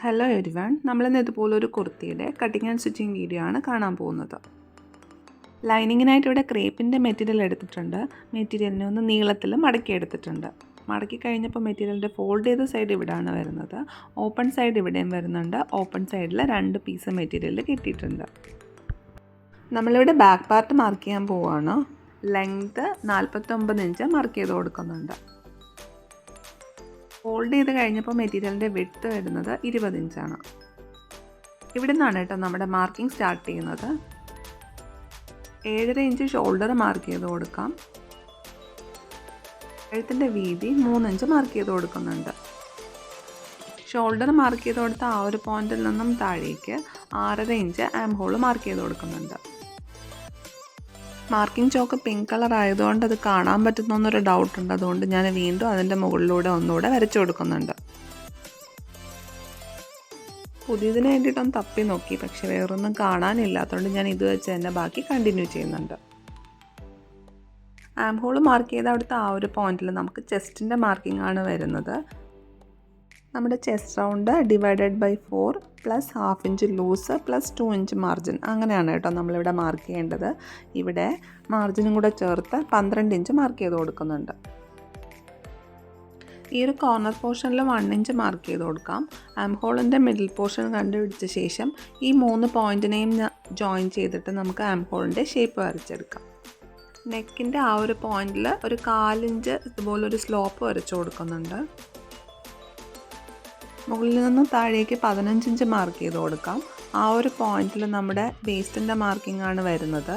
Hello everyone, നമ്മളിന്ന് ഇതുപോലൊരു കുർത്തിയുടെ cutting and stitching video ആണ് കാണാൻ പോകുന്നത്. ലൈനിങ്ങിനായിട്ട് ഇവിടെ ക്രേപ്പിൻ്റെ മെറ്റീരിയൽ എടുത്തിട്ടുണ്ട്. മെറ്റീരിയലിനെ ഒന്ന് നീളത്തിൽ മടക്കി എടുത്തിട്ടുണ്ട്. മടക്കി കഴിഞ്ഞപ്പോൾ മെറ്റീരിയലിൻ്റെ ഫോൾഡ് ചെയ്ത സൈഡ് ഇവിടെയാണ് വരുന്നത്. ഓപ്പൺ സൈഡ് ഇവിടെയും വരുന്നുണ്ട്. ഓപ്പൺ സൈഡിൽ 2 പീസ് മെറ്റീരിയൽ കിട്ടിയിട്ടുണ്ട്. നമ്മളിവിടെ ബാക്ക് പാർട്ട് മാർക്ക് ചെയ്യാൻ പോവുകയാണ്. ലെങ്ത് 49 ഇഞ്ച് മാർക്ക് ചെയ്ത് കൊടുക്കുന്നുണ്ട്. ഫോൾഡ് ചെയ്ത് കഴിഞ്ഞപ്പോൾ മെറ്റീരിയലിൻ്റെ വിഡ്ത്ത് വരുന്നത് 20 ഇഞ്ചാണ്. ഇവിടെ നിന്നാണ് കേട്ടോ നമ്മുടെ മാർക്കിംഗ് സ്റ്റാർട്ട് ചെയ്യുന്നത്. 7.5 ഇഞ്ച് ഷോൾഡർ മാർക്ക് ചെയ്ത് കൊടുക്കാം. കഴുത്തിൻ്റെ വീതി 3 ഇഞ്ച് മാർക്ക് ചെയ്ത് കൊടുക്കുന്നുണ്ട്. ഷോൾഡർ മാർക്ക് ചെയ്ത് കൊടുത്ത ആ ഒരു പോയിന്റിൽ നിന്നും താഴേക്ക് 6.5 ഇഞ്ച് ആം ഹോൾ മാർക്ക് ചെയ്ത് കൊടുക്കുന്നുണ്ട്. മാർക്കിംഗ് ചോക്ക് പിങ്ക് കളർ ആയതുകൊണ്ട് അത് കാണാൻ പറ്റുന്നൊരു ഡൗട്ടുണ്ട്. അതുകൊണ്ട് ഞാൻ വീണ്ടും അതിൻ്റെ മുകളിലൂടെ ഒന്നുകൂടെ വരച്ചു കൊടുക്കുന്നുണ്ട്. പുതിയതിന് വേണ്ടിയിട്ടൊന്ന് തപ്പി നോക്കി, പക്ഷെ വേറൊന്നും കാണാനില്ലാത്തതുകൊണ്ട് ഞാൻ ഇത് വെച്ച് തന്നെ ബാക്കി കണ്ടിന്യൂ ചെയ്യുന്നുണ്ട്. ആം ഹോൾ മാർക്ക് ചെയ്ത അവിടുത്തെ ആ ഒരു പോയിന്റിൽ നമുക്ക് ചെസ്റ്റിൻ്റെ മാർക്കിംഗ് ആണ് വരുന്നത്. നമ്മുടെ chest round divided by 4 plus 1/2 inch loose plus 2 inch margin, അങ്ങനെയാണ് കേട്ടോ നമ്മളിവിടെ മാർക്ക് ചെയ്യേണ്ടത്. ഇവിടെ മാർജിനും കൂടെ ചേർത്ത് 12 ഇഞ്ച് മാർക്ക് ചെയ്ത് കൊടുക്കുന്നുണ്ട്. ഈ ഒരു കോർണർ പോർഷനിൽ 1 ഇഞ്ച് മാർക്ക് ചെയ്ത് കൊടുക്കാം. ആം ഹോളിൻ്റെ മിഡിൽ പോർഷൻ കണ്ടുപിടിച്ച ശേഷം ഈ 3 പോയിൻറ്റിനെയും ജോയിൻ ചെയ്തിട്ട് നമുക്ക് ആം ഹോളിൻ്റെ ഷേപ്പ് വരച്ചെടുക്കാം. നെക്കിൻ്റെ ആ ഒരു പോയിന്റിൽ ഒരു 1/4 ഇഞ്ച് ഇതുപോലൊരു സ്ലോപ്പ് വരച്ചു കൊടുക്കുന്നുണ്ട്. മുകളിൽ നിന്നും താഴേക്ക് 15 ഇഞ്ച് മാർക്ക് ചെയ്ത് കൊടുക്കാം. ആ ഒരു പോയിന്റിൽ നമ്മുടെ വേസ്റ്റിൻ്റെ മാർക്കിംഗ് ആണ് വരുന്നത്.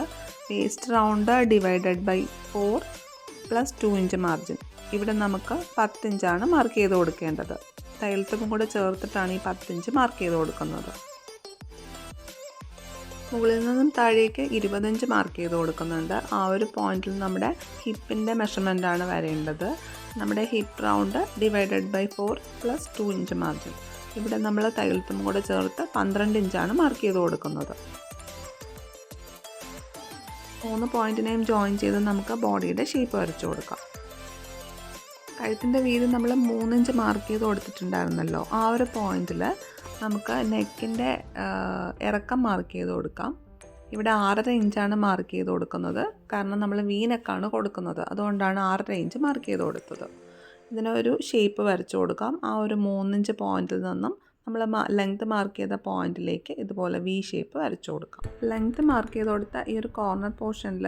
Waist round divided by 4 plus 2 inch margin. ഇവിടെ നമുക്ക് 10 ഇഞ്ചാണ് മാർക്ക് ചെയ്ത് കൊടുക്കേണ്ടത്. തയ്യൽത്തും കൂടെ ചേർത്തിട്ടാണ് ഈ 10 ഇഞ്ച് മാർക്ക് ചെയ്ത് കൊടുക്കുന്നത്. മുകളിൽ നിന്നും താഴേക്ക് 20 ഇഞ്ച് മാർക്ക് ചെയ്ത് കൊടുക്കുന്നുണ്ട്. ആ ഒരു പോയിന്റിൽ നമ്മുടെ ഹിപ്പിൻ്റെ മെഷർമെൻ്റ് ആണ് വരേണ്ടത്. നമ്മുടെ hip round divided by 4 plus 2 inch margin. ഇവിടെ നമ്മൾ തയ്യൽത്തും കൂടെ ചേർത്ത് 12 ഇഞ്ചാണ് മാർക്ക് ചെയ്ത് കൊടുക്കുന്നത്. 3 പോയിന്റിനെയും ജോയിൻ ചെയ്ത് നമുക്ക് ബോഡിയുടെ ഷേപ്പ് വരച്ചു കൊടുക്കാം. കഴുത്തിൻ്റെ വീതി നമ്മൾ 3 ഇഞ്ച് മാർക്ക് ചെയ്ത് കൊടുത്തിട്ടുണ്ടായിരുന്നല്ലോ. ആ ഒരു പോയിന്റിൽ നമുക്ക് നെക്കിൻ്റെ ഇറക്കം മാർക്ക് ചെയ്ത് കൊടുക്കാം. ഇവിടെ 6.5 ഇഞ്ചാണ് മാർക്ക് ചെയ്ത് കൊടുക്കുന്നത്. കാരണം നമ്മൾ വീനക്കാണ് കൊടുക്കുന്നത്, അതുകൊണ്ടാണ് 6.5 ഇഞ്ച് മാർക്ക് ചെയ്ത് കൊടുത്തത്. ഇതിനൊരു ഷേപ്പ് വരച്ചു കൊടുക്കാം. ആ ഒരു 3 ഇഞ്ച് പോയിന്റിൽ നിന്നും നമ്മൾ ലെങ്ത് മാർക്ക് ചെയ്ത പോയിന്റിലേക്ക് ഇതുപോലെ വി ഷേപ്പ് വരച്ചു കൊടുക്കാം. ലെങ്ത് മാർക്ക് ചെയ്ത് കൊടുത്ത ഈ ഒരു കോർണർ പോർഷനിൽ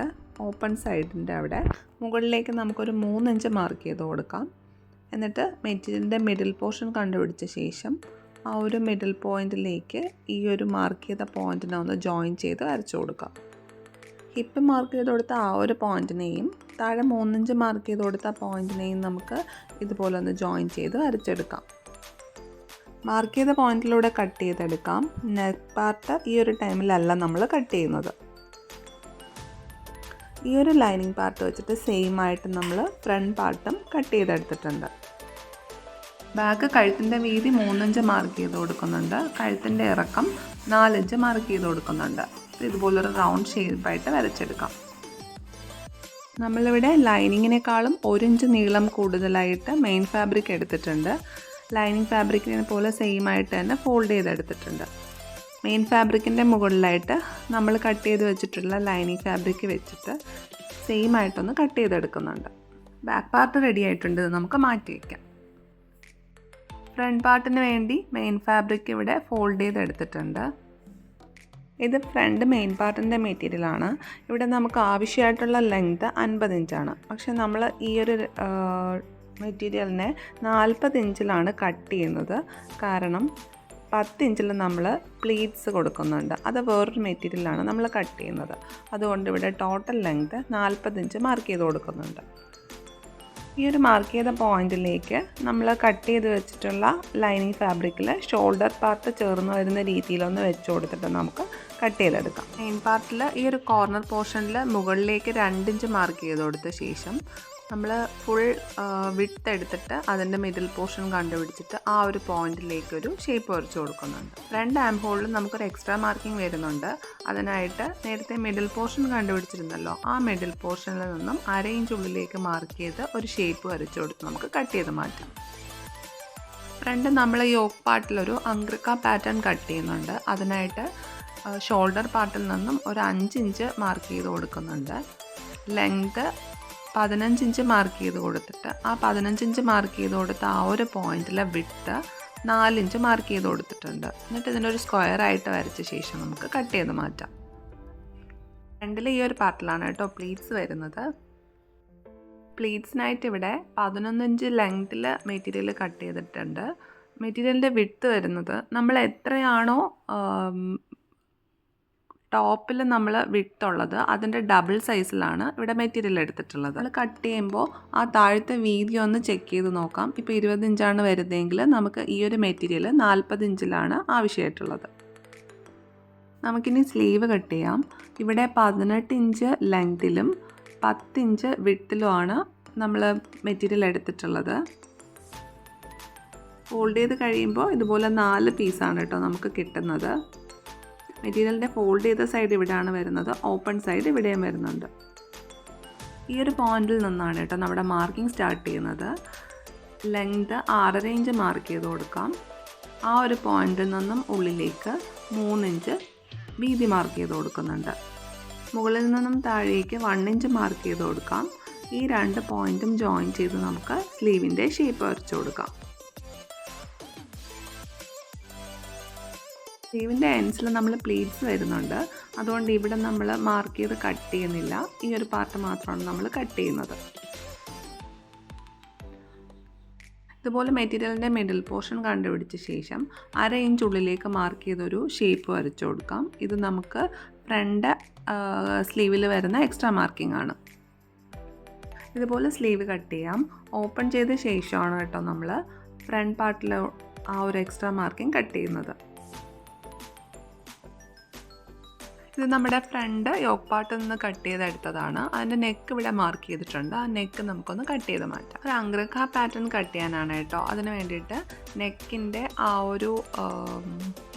ഓപ്പൺ സൈഡിൻ്റെ അവിടെ മുകളിലേക്ക് നമുക്കൊരു 3 ഇഞ്ച് മാർക്ക് ചെയ്ത് കൊടുക്കാം. എന്നിട്ട് മെറ്റീരിയലിൻ്റെ മിഡിൽ പോർഷൻ കണ്ടുപിടിച്ച ശേഷം ആ ഒരു മിഡിൽ പോയിന്റിലേക്ക് ഈ ഒരു മാർക്ക് ചെയ്ത പോയിന്റിനെ ഒന്ന് ജോയിൻ ചെയ്ത് വരച്ചു കൊടുക്കാം. ഹിപ്പ് മാർക്ക് ചെയ്ത് കൊടുത്ത ആ ഒരു പോയിന്റിനെയും താഴെ 3 ഇഞ്ച് മാർക്ക് ചെയ്ത് കൊടുത്ത പോയിന്റിനെയും നമുക്ക് ഇതുപോലെ ഒന്ന് ജോയിൻ ചെയ്ത് വരച്ചെടുക്കാം. മാർക്ക് ചെയ്ത പോയിന്റിലൂടെ കട്ട് ചെയ്തെടുക്കാം. നെക്ക് പാർട്ട് ഈ ഒരു ടൈമിലല്ല നമ്മൾ കട്ട് ചെയ്യുന്നത്. ഈ ഒരു ലൈനിങ് പാർട്ട് വെച്ചിട്ട് സെയിം ആയിട്ട് നമ്മൾ ഫ്രണ്ട് പാർട്ടും കട്ട് ചെയ്തെടുത്തിട്ടുണ്ട്. ബാക്ക് കഴുത്തിൻ്റെ വീതി 3 ഇഞ്ച് മാർക്ക് ചെയ്ത് കൊടുക്കുന്നുണ്ട്. കഴുത്തിൻ്റെ ഇറക്കം 4 ഇഞ്ച് മാർക്ക് ചെയ്ത് കൊടുക്കുന്നുണ്ട്. ഇതുപോലൊരു റൗണ്ട് ഷേപ്പായിട്ട് വരച്ചെടുക്കാം. നമ്മളിവിടെ ലൈനിങ്ങിനേക്കാളും 1 ഇഞ്ച് നീളം കൂടുതലായിട്ട് മെയിൻ ഫാബ്രിക് എടുത്തിട്ടുണ്ട്. ലൈനിങ് ഫാബ്രിക്കിനെ പോലെ സെയിം ആയിട്ട് തന്നെ ഫോൾഡ് ചെയ്തെടുത്തിട്ടുണ്ട്. മെയിൻ ഫാബ്രിക്കിൻ്റെ മുകളിലായിട്ട് നമ്മൾ കട്ട് ചെയ്ത് വെച്ചിട്ടുള്ള ലൈനിങ് ഫാബ്രിക് വെച്ചിട്ട് സെയിം ആയിട്ടൊന്ന് കട്ട് ചെയ്തെടുക്കുന്നുണ്ട്. ബാക്ക് പാർട്ട് റെഡി ആയിട്ടുണ്ട്. ഇത് നമുക്ക് മാറ്റി വയ്ക്കാം. ഫ്രണ്ട് പാർട്ടിന് വേണ്ടി മെയിൻ ഫാബ്രിക് ഇവിടെ ഫോൾഡ് ചെയ്തെടുത്തിട്ടുണ്ട്. ഇത് ഫ്രണ്ട് മെയിൻ പാർട്ടിൻ്റെ മെറ്റീരിയലാണ്. ഇവിടെ നമുക്ക് ആവശ്യമായിട്ടുള്ള ലെങ്ത് 50 ഇഞ്ചാണ്. പക്ഷെ നമ്മൾ ഈ ഒരു മെറ്റീരിയലിനെ 40 ഇഞ്ചിലാണ് കട്ട് ചെയ്യുന്നത്. കാരണം 10 ഇഞ്ചിൽ നമ്മൾ പ്ലീറ്റ്സ് കൊടുക്കുന്നുണ്ട്. അത് വേറൊരു മെറ്റീരിയലാണ് നമ്മൾ കട്ട് ചെയ്യുന്നത്. അതുകൊണ്ട് ഇവിടെ ടോട്ടൽ ലെങ്ത് 40 ഇഞ്ച് മാർക്ക് ചെയ്ത് കൊടുക്കുന്നുണ്ട്. ഈ ഒരു മാർക്ക് ചെയ്ത പോയിന്റിലേക്ക് നമ്മൾ കട്ട് ചെയ്ത് വെച്ചിട്ടുള്ള ലൈനിങ് ഫാബ്രിക്കിൽ ഷോൾഡർ പാർട്ട് ചേർന്ന് വരുന്ന രീതിയിലൊന്ന് വെച്ച് കൊടുത്തിട്ട് നമുക്ക് കട്ട് ചെയ്തെടുക്കാം. മെയിൻ പാർട്ടിൽ ഈ ഒരു കോർണർ പോർഷനിൽ മുകളിലേക്ക് 2 ഇഞ്ച് മാർക്ക് ചെയ്ത് കൊടുത്ത ശേഷം നമ്മൾ ഫുൾ വിഡ്ത്ത് എടുത്തിട്ട് അതിൻ്റെ മിഡിൽ പോർഷൻ കണ്ടുപിടിച്ചിട്ട് ആ ഒരു പോയിന്റിലേക്കൊരു ഷേപ്പ് വരച്ച് കൊടുക്കുന്നുണ്ട്. 2 ആം ഹോളിലും നമുക്കൊരു എക്സ്ട്രാ മാർക്കിംഗ് വരുന്നുണ്ട്. അതിനായിട്ട് നേരത്തെ മിഡിൽ പോർഷൻ കണ്ടുപിടിച്ചിരുന്നല്ലോ, ആ മിഡിൽ പോർഷനിൽ നിന്നും 1/2 ഇഞ്ച് ഉള്ളിലേക്ക് മാർക്ക് ചെയ്ത് ഒരു ഷേപ്പ് വരച്ച് കൊടുത്ത് നമുക്ക് കട്ട് ചെയ്ത് മാറ്റാം. ഫ്രണ്ട് നമ്മൾ യോക്ക് പാർട്ടിലൊരു അങ്ക്രിക്ക പാറ്റേൺ കട്ട് ചെയ്യുന്നുണ്ട്. അതിനായിട്ട് ഷോൾഡർ പാർട്ടിൽ നിന്നും ഒരു 5 ഇഞ്ച് മാർക്ക് ചെയ്ത് കൊടുക്കുന്നുണ്ട്. ലെങ്ത് 15 ഇഞ്ച് മാർക്ക് ചെയ്ത് കൊടുത്തിട്ട് ആ 15 ഇഞ്ച് മാർക്ക് ചെയ്ത് കൊടുത്ത ആ ഒരു പോയിന്റിലെ വിഡ്ത്ത് 4 ഇഞ്ച് മാർക്ക് ചെയ്ത് കൊടുത്തിട്ടുണ്ട്. എന്നിട്ട് ഇതിനൊരു സ്ക്വയർ ആയിട്ട് വരച്ച ശേഷം നമുക്ക് കട്ട് ചെയ്ത് മാറ്റാം. ഫ്രണ്ടിൽ ഈ ഒരു പാർട്ടിലാണ് കേട്ടോ പ്ലീറ്റ്സ് വരുന്നത്. പ്ലീറ്റ്സിനായിട്ട് ഇവിടെ 11 ഇഞ്ച് ലെങ്ത്തിൽ മെറ്റീരിയൽ കട്ട് ചെയ്തിട്ടുണ്ട്. മെറ്റീരിയലിൻ്റെ വിഡ്ത്ത് വരുന്നത് നമ്മൾ എത്രയാണോ ടോപ്പിൽ നമ്മൾ വിഡ്ത്തുള്ളത് അതിൻ്റെ ഡബിൾ സൈസിലാണ് ഇവിടെ മെറ്റീരിയൽ എടുത്തിട്ടുള്ളത്. നമ്മൾ കട്ട് ചെയ്യുമ്പോൾ ആ താഴത്തെ വീതി ഒന്ന് ചെക്ക് ചെയ്ത് നോക്കാം. ഇപ്പോൾ 20 ഇഞ്ചാണ് വരുന്നതെങ്കിൽ നമുക്ക് ഈ ഒരു മെറ്റീരിയൽ 40 ഇഞ്ചിലാണ് ആവശ്യമായിട്ടുള്ളത്. നമുക്കിനി സ്ലീവ് കട്ട് ചെയ്യാം. ഇവിടെ 18 ഇഞ്ച് ലെങ്തിലും 10 ഇഞ്ച് വിഡ്ത്തിലുമാണ് നമ്മൾ മെറ്റീരിയൽ എടുത്തിട്ടുള്ളത്. ഫോൾഡ് ചെയ്ത് കഴിയുമ്പോൾ ഇതുപോലെ 4 പീസാണ് കേട്ടോ നമുക്ക് കിട്ടുന്നത്. മെറ്റീരിയലിൻ്റെ ഫോൾഡ് ചെയ്ത സൈഡ് ഇവിടെയാണ് വരുന്നത്, ഓപ്പൺ സൈഡ് ഇവിടെയും വരുന്നുണ്ട്. ഈ ഒരു പോയിന്റിൽ നിന്നാണ് കേട്ടോ നമ്മുടെ മാർക്കിംഗ് സ്റ്റാർട്ട് ചെയ്യുന്നത്. ലെങ്ത് 6.5 ഇഞ്ച് മാർക്ക് ചെയ്ത് കൊടുക്കാം. ആ ഒരു പോയിന്റിൽ നിന്നും ഉള്ളിലേക്ക് 3 ഇഞ്ച് വീതി മാർക്ക് ചെയ്ത് കൊടുക്കുന്നുണ്ട്. മുകളിൽ നിന്നും താഴേക്ക് 1 ഇഞ്ച് മാർക്ക് ചെയ്ത് കൊടുക്കാം. ഈ 2 പോയിന്റും ജോയിൻ ചെയ്ത് നമുക്ക് സ്ലീവിൻ്റെ ഷേപ്പ് വരച്ചു കൊടുക്കാം. സ്ലീവിൻ്റെ എൻഡ്സിൽ നമ്മൾ പ്ലീറ്റ്സ് വരുന്നുണ്ട്. അതുകൊണ്ട് ഇവിടെ നമ്മൾ മാർക്ക് ചെയ്ത് കട്ട് ചെയ്യുന്നില്ല. ഈ ഒരു പാർട്ട് മാത്രമാണ് നമ്മൾ കട്ട് ചെയ്യുന്നത്. ഇതുപോലെ മെറ്റീരിയലിൻ്റെ മിഡിൽ പോർഷൻ കണ്ടുപിടിച്ച ശേഷം 1/2 ഇഞ്ച് ഉള്ളിലേക്ക് മാർക്ക് ചെയ്തൊരു ഷേപ്പ് വരച്ചു കൊടുക്കാം. ഇത് നമുക്ക് ഫ്രണ്ട് സ്ലീവിൽ വരുന്ന എക്സ്ട്രാ മാർക്കിംഗ് ആണ്. ഇതുപോലെ സ്ലീവ് കട്ട് ചെയ്യാം. ഓപ്പൺ ചെയ്ത ശേഷമാണ് കേട്ടോ നമ്മൾ ഫ്രണ്ട് പാർട്ടിൽ ആ ഒരു എക്സ്ട്രാ മാർക്കിംഗ് കട്ട് ചെയ്യുന്നത്. ഇത് നമ്മുടെ ഫ്രണ്ട് യോക്ക് പാർട്ടിൽ നിന്ന് കട്ട് ചെയ്തെടുത്തതാണ്. അതിൻ്റെ നെക്ക് ഇവിടെ മാർക്ക് ചെയ്തിട്ടുണ്ട്. ആ നെക്ക് നമുക്കൊന്ന് കട്ട് ചെയ്ത് മാറ്റാം. ഒരു അങ്ക്രിക്ക പാറ്റേൺ കട്ട് ചെയ്യാനാണ് കേട്ടോ. അതിന് വേണ്ടിയിട്ട് നെക്കിൻ്റെ ആ ഒരു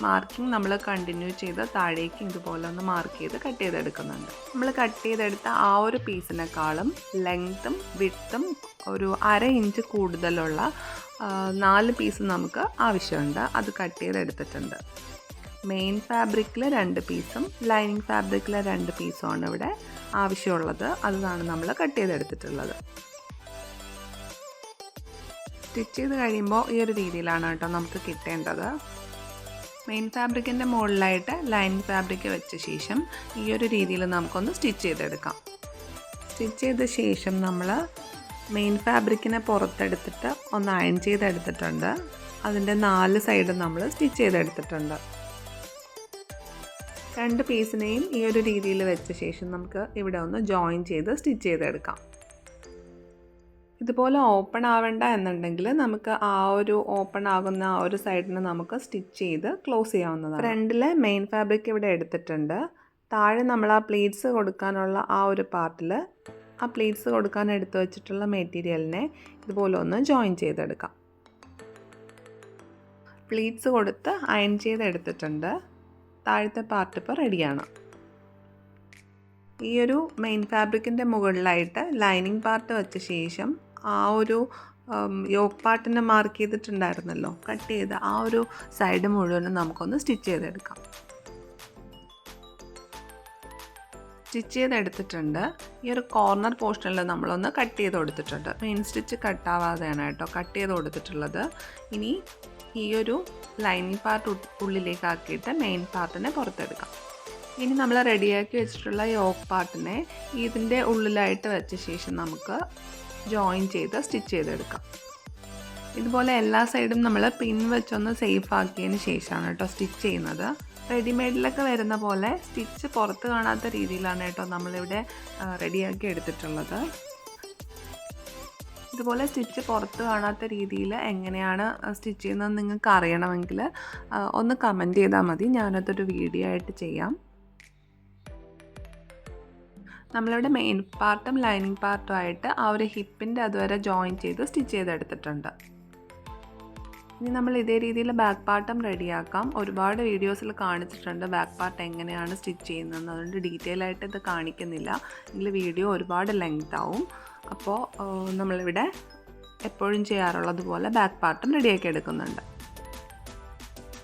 മാർക്കിംഗ് നമ്മൾ കണ്ടിന്യൂ ചെയ്ത് താഴേക്ക് ഇതുപോലെ ഒന്ന് മാർക്ക് ചെയ്ത് കട്ട് ചെയ്തെടുക്കുന്നുണ്ട്. നമ്മൾ കട്ട് ചെയ്തെടുത്ത ആ ഒരു പീസിനേക്കാളും ലെങ്ത്തും വിഡ്ത്തും ഒരു 1/2 ഇഞ്ച് കൂടുതലുള്ള 4 പീസ് നമുക്ക് ആവശ്യമുണ്ട്. അത് കട്ട് ചെയ്തെടുത്തിട്ടുണ്ട്. മെയിൻ ഫാബ്രിക്കിൽ 2 പീസും ലൈനിങ് ഫാബ്രിക്കിൽ 2 പീസുമാണ് ഇവിടെ ആവശ്യമുള്ളത്. അതാണ് നമ്മൾ കട്ട് ചെയ്തെടുത്തിട്ടുള്ളത്. സ്റ്റിച്ച് ചെയ്ത് കഴിയുമ്പോൾ ഈ ഒരു രീതിയിലാണ് കേട്ടോ നമുക്ക് കിട്ടേണ്ടത്. മെയിൻ ഫാബ്രിക്കിൻ്റെ മുകളിലായിട്ട് ലൈനിങ് ഫാബ്രിക് വെച്ച ശേഷം ഈ ഒരു രീതിയിൽ നമുക്കൊന്ന് സ്റ്റിച്ച് ചെയ്തെടുക്കാം. സ്റ്റിച്ച് ചെയ്ത ശേഷം നമ്മൾ മെയിൻ ഫാബ്രിക്കിനെ പുറത്തെടുത്തിട്ട് ഒന്ന് അയൺ ചെയ്തെടുത്തിട്ടുണ്ട്. അതിൻ്റെ 4 സൈഡും നമ്മൾ സ്റ്റിച്ച് ചെയ്തെടുത്തിട്ടുണ്ട്. 2 പീസിനെയും ഈ ഒരു രീതിയിൽ വെച്ച ശേഷം നമുക്ക് ഇവിടെ ഒന്ന് ജോയിൻ ചെയ്ത് സ്റ്റിച്ച് ചെയ്തെടുക്കാം. ഇതുപോലെ ഓപ്പൺ ആവേണ്ട എന്നുണ്ടെങ്കിൽ നമുക്ക് ആ ഒരു ഓപ്പൺ ആകുന്ന ആ ഒരു സൈഡിന് നമുക്ക് സ്റ്റിച്ച് ചെയ്ത് ക്ലോസ് ചെയ്യാവുന്നതാണ്. ഫ്രണ്ടിലെ മെയിൻ ഫാബ്രിക് ഇവിടെ എടുത്തിട്ടുണ്ട്. താഴെ നമ്മൾ ആ പ്ലീറ്റ്സ് കൊടുക്കാനുള്ള ആ ഒരു പാർട്ടിൽ ആ പ്ലീറ്റ്സ് കൊടുക്കാൻ എടുത്തു വെച്ചിട്ടുള്ള മെറ്റീരിയലിനെ ഇതുപോലെ ഒന്ന് ജോയിൻ ചെയ്തെടുക്കാം. പ്ലീറ്റ്സ് കൊടുത്ത് അയൺ ചെയ്തെടുത്തിട്ടുണ്ട്. താഴത്തെ പാർട്ട് ഇപ്പോൾ റെഡിയാണ്. ഈ ഒരു മെയിൻ ഫാബ്രിക്കിൻ്റെ മുകളിലായിട്ട് ലൈനിങ് പാർട്ട് വെച്ച ശേഷം ആ ഒരു യോക്ക് പാർട്ടിനെ മാർക്ക് ചെയ്തിട്ടുണ്ടായിരുന്നല്ലോ, കട്ട് ചെയ്ത് ആ ഒരു സൈഡ് മുഴുവനും നമുക്കൊന്ന് സ്റ്റിച്ച് ചെയ്തെടുക്കാം. സ്റ്റിച്ച് ചെയ്തെടുത്തിട്ടുണ്ട്. ഈ ഒരു കോർണർ പോർഷനിൽ നമ്മളൊന്ന് കട്ട് ചെയ്ത് കൊടുത്തിട്ടുണ്ട്. മെയിൻ സ്റ്റിച്ച് കട്ടാവാതെയാണ് കേട്ടോ കട്ട് ചെയ്ത് കൊടുത്തിട്ടുള്ളത്. ഇനി ഈ ഒരു ലൈനിങ് പാർട്ട് ഉള്ളിലേക്ക് ആക്കിയിട്ട് മെയിൻ പാർട്ടിനെ പുറത്തെടുക്കാം. ഇനി നമ്മൾ റെഡിയാക്കി വെച്ചിട്ടുള്ള യോക്ക് പാർട്ടിനെ ഇതിൻ്റെ ഉള്ളിലായിട്ട് വെച്ച ശേഷം നമുക്ക് ജോയിൻ ചെയ്ത് സ്റ്റിച്ച് ചെയ്തെടുക്കാം. ഇതുപോലെ എല്ലാ സൈഡും നമ്മൾ പിൻ വെച്ചൊന്ന് സേഫ് ആക്കിയതിന് ശേഷമാണ് കേട്ടോ സ്റ്റിച്ച് ചെയ്യുന്നത്. റെഡിമെയ്ഡിലൊക്കെ വരുന്ന പോലെ സ്റ്റിച്ച് പുറത്ത് കാണാത്ത രീതിയിലാണ് കേട്ടോ നമ്മളിവിടെ റെഡിയാക്കി എടുത്തിട്ടുള്ളത്. ഇതുപോലെ സ്റ്റിച്ച് പുറത്ത് കാണാത്ത രീതിയിൽ എങ്ങനെയാണ് സ്റ്റിച്ച് ചെയ്യുന്നത് നിങ്ങൾക്ക് അറിയണമെങ്കിൽ ഒന്ന് കമൻറ്റ് ചെയ്താൽ മതി. ഞാനതൊരു വീഡിയോ ആയിട്ട് ചെയ്യാം. നമ്മളിവിടെ മെയിൻ പാർട്ടും ലൈനിങ് പാർട്ടും ആയിട്ട് ആ ഒരു ഹിപ്പിൻ്റെ അതുവരെ ജോയിൻ ചെയ്ത് സ്റ്റിച്ച് ചെയ്തെടുത്തിട്ടുണ്ട്. ഇനി നമ്മൾ ഇതേ രീതിയിൽ ബാക്ക് പാർട്ടും റെഡിയാക്കാം. ഒരുപാട് വീഡിയോസിൽ കാണിച്ചിട്ടുണ്ട് ബാക്ക് പാർട്ട് എങ്ങനെയാണ് സ്റ്റിച്ച് ചെയ്യുന്നതെന്ന്. അതുകൊണ്ട് ഡീറ്റെയിൽ ആയിട്ട് ഇത് കാണിക്കുന്നില്ല, എങ്കിൽ വീഡിയോ ഒരുപാട് ലെങ്ത് ആവും. അപ്പോൾ നമ്മളിവിടെ എപ്പോഴും ചെയ്യാറുള്ളത് പോലെ ബാക്ക് പാർട്ടും റെഡിയാക്കി എടുക്കുന്നുണ്ട്.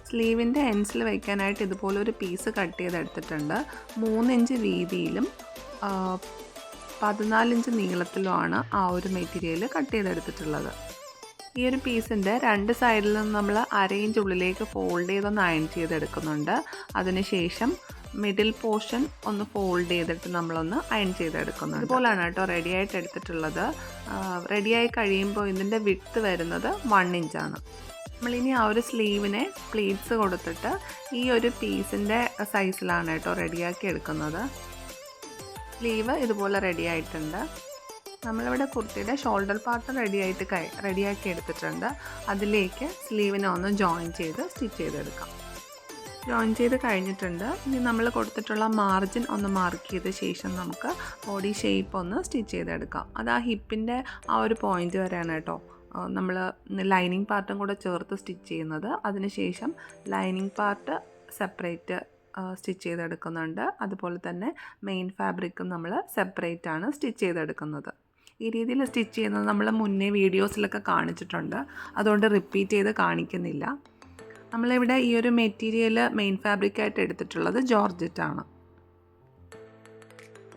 സ്ലീവിൻ്റെ എൻഡ്സിൽ വയ്ക്കാനായിട്ട് ഇതുപോലെ ഒരു പീസ് കട്ട് ചെയ്തെടുത്തിട്ടുണ്ട്. 3 ഇഞ്ച് വീതിയിലും 14 ഇഞ്ച് നീളത്തിലുമാണ് ആ ഒരു മെറ്റീരിയൽ കട്ട് ചെയ്തെടുത്തിട്ടുള്ളത്. ഈ ഒരു പീസിൻ്റെ 2 സൈഡിൽ നിന്ന് നമ്മൾ 1/2 ഇഞ്ച് ഉള്ളിലേക്ക് ഫോൾഡ് ചെയ്തൊന്ന് അയൺ ചെയ്തെടുക്കുന്നുണ്ട്. അതിനുശേഷം മിഡിൽ പോർഷൻ ഒന്ന് ഫോൾഡ് ചെയ്തിട്ട് നമ്മളൊന്ന് അയൺ ചെയ്തെടുക്കുന്നുണ്ട്. ഇതുപോലെയാണ് കേട്ടോ റെഡിയായിട്ട് എടുത്തിട്ടുള്ളത്. റെഡിയായി കഴിയുമ്പോൾ ഇതിൻ്റെ വിഡ്ത്ത് വരുന്നത് 1 ഇഞ്ചാണ്. നമ്മളിനി ആ ഒരു സ്ലീവിനെ പ്ലീറ്റ്സ് കൊടുത്തിട്ട് ഈ ഒരു പീസിൻ്റെ സൈസിലാണ് കേട്ടോ റെഡിയാക്കി എടുക്കുന്നത്. സ്ലീവ് ഇതുപോലെ റെഡി ആയിട്ടുണ്ട്. നമ്മളിവിടെ കുർത്തിയുടെ ഷോൾഡർ പാർട്ട് റെഡിയാക്കി എടുത്തിട്ടുണ്ട്. അതിലേക്ക് സ്ലീവിനെ ഒന്ന് ജോയിൻ ചെയ്ത് സ്റ്റിച്ച് ചെയ്തെടുക്കാം. ജോയിൻ ചെയ്ത് കഴിഞ്ഞിട്ടുണ്ട്. ഇനി നമ്മൾ കൊടുത്തിട്ടുള്ള മാർജിൻ ഒന്ന് മാർക്ക് ചെയ്ത ശേഷം നമുക്ക് ബോഡി ഷേപ്പ് ഒന്ന് സ്റ്റിച്ച് ചെയ്തെടുക്കാം. അത് ആ ഹിപ്പിൻ്റെ ആ ഒരു പോയിൻ്റ് വരെയാണ് കേട്ടോ നമ്മൾ ലൈനിങ് പാർട്ടും കൂടെ ചേർത്ത് സ്റ്റിച്ച് ചെയ്യുന്നത്. അതിനുശേഷം ലൈനിങ് പാർട്ട് സെപ്പറേറ്റ് സ്റ്റിച്ച് ചെയ്തെടുക്കുന്നുണ്ട്. അതുപോലെ തന്നെ മെയിൻ ഫാബ്രിക്കും നമ്മൾ സെപ്പറേറ്റ് ആണ് സ്റ്റിച്ച് ചെയ്തെടുക്കുന്നത്. ഈ രീതിയിൽ സ്റ്റിച്ച് ചെയ്യുന്നത് നമ്മൾ മുന്നേ വീഡിയോസിലൊക്കെ കാണിച്ചിട്ടുണ്ട്, അതുകൊണ്ട് റിപ്പീറ്റ് ചെയ്ത് കാണിക്കുന്നില്ല. നമ്മളിവിടെ ഈ ഒരു മെറ്റീരിയൽ മെയിൻ ഫാബ്രിക്കായിട്ട് എടുത്തിട്ടുള്ളത് ജോർജറ്റാണ്.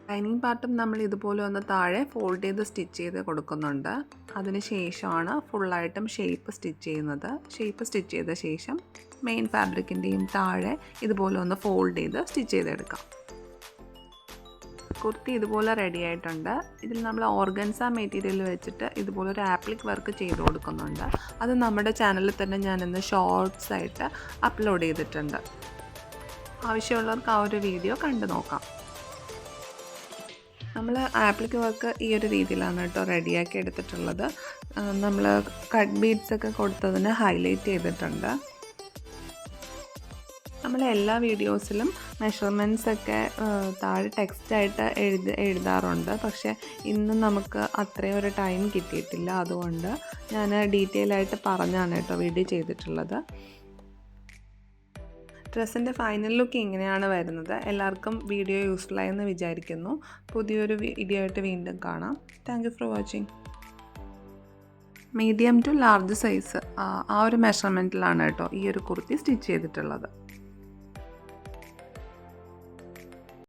ലൈനിങ് പാർട്ടും നമ്മൾ ഇതുപോലെ ഒന്ന് താഴെ ഫോൾഡ് ചെയ്ത് സ്റ്റിച്ച് ചെയ്ത് കൊടുക്കുന്നുണ്ട്. അതിന് ശേഷമാണ് ഫുള്ളായിട്ടും ഷേപ്പ് സ്റ്റിച്ച് ചെയ്യുന്നത്. ഷേപ്പ് സ്റ്റിച്ച് ചെയ്ത ശേഷം മെയിൻ ഫാബ്രിക്കിൻ്റെയും താഴെ ഇതുപോലെ ഒന്ന് ഫോൾഡ് ചെയ്ത് സ്റ്റിച്ച് ചെയ്തെടുക്കാം. കുർത്തി ഇതുപോലെ റെഡി ആയിട്ടുണ്ട്. ഇതിൽ നമ്മൾ ഓർഗൻസ മെറ്റീരിയൽ വെച്ചിട്ട് ഇതുപോലെ ഒരു ആപ്ലിക് വർക്ക് ചെയ്ത് കൊടുക്കുന്നുണ്ട്. അത് നമ്മുടെ ചാനലിൽ തന്നെ ഞാനിന്ന് ഷോർട്സ് ആയിട്ട് അപ്ലോഡ് ചെയ്തിട്ടുണ്ട്. ആവശ്യമുള്ളവർക്ക് ആ ഒരു വീഡിയോ കണ്ടു നോക്കാം. നമ്മൾ ആപ്ലിക് വർക്ക് ഈ ഒരു രീതിയിലാണ് കേട്ടോ റെഡിയാക്കി എടുത്തിട്ടുള്ളത്. നമ്മൾ കട്ട് ബീഡ്സ് ഒക്കെ കൊടുത്തതിന് ഹൈലൈറ്റ് ചെയ്തിട്ടുണ്ട്. നമ്മൾ എല്ലാ വീഡിയോസിലും മെഷർമെൻറ്റ്സ് ഒക്കെ താഴെ ടെക്സ്റ്റായിട്ട് എഴുതാറുണ്ട്. പക്ഷേ ഇന്ന് നമുക്ക് അത്രയും ഒരു ടൈം കിട്ടിയിട്ടില്ല. അതുകൊണ്ട് ഞാൻ ഡീറ്റെയിൽ ആയിട്ട് പറഞ്ഞാണ് കേട്ടോ വീഡിയോ ചെയ്തിട്ടുള്ളത്. ഡ്രസ്സിൻ്റെ ഫൈനൽ ലുക്ക് ഇങ്ങനെയാണ് വരുന്നത്. എല്ലാവർക്കും വീഡിയോ യൂസ്ഫുൾ ആയെന്ന് വിചാരിക്കുന്നു. പുതിയൊരു വീഡിയോ ആയിട്ട് വീണ്ടും കാണാം. Thank you for watching. Medium to large size ആ ഒരു മെഷർമെൻറ്റിലാണ് കേട്ടോ ഈ ഒരു കുർത്തി സ്റ്റിച്ച് ചെയ്തിട്ടുള്ളത്.